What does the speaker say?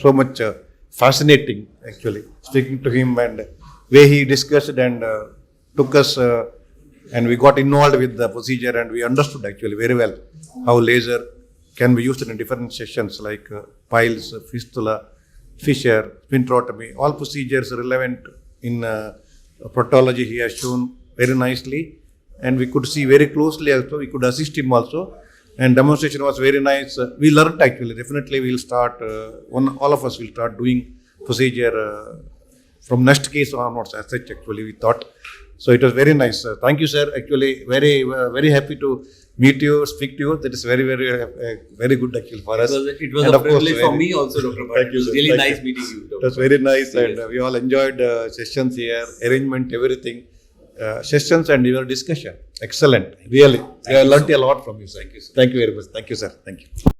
so much fascinating actually speaking to him, and way he discussed and took us and we got involved with the procedure, and we understood actually very well how laser can be used in different sessions like piles, fistula, fissure, sphincterotomy, all procedures relevant in proctology he has shown very nicely, and we could see very closely also, we could assist him also, and demonstration was very nice. We learned actually, definitely we will start, all of us will start doing procedure from next case onwards as such actually we thought. So it was very nice. Thank you, sir. Actually, very happy to meet you, speak to you. That is very good actually for us. It was a privilege for me also, Dr. Bhatt. It was really nice meeting you, Dr. It was very nice, and we all enjoyed sessions here, arrangement, everything. Sessions and your discussion. Excellent. Really. I learned a lot from you, sir. Thank you, sir. Thank you very much. Thank you, sir. Thank you.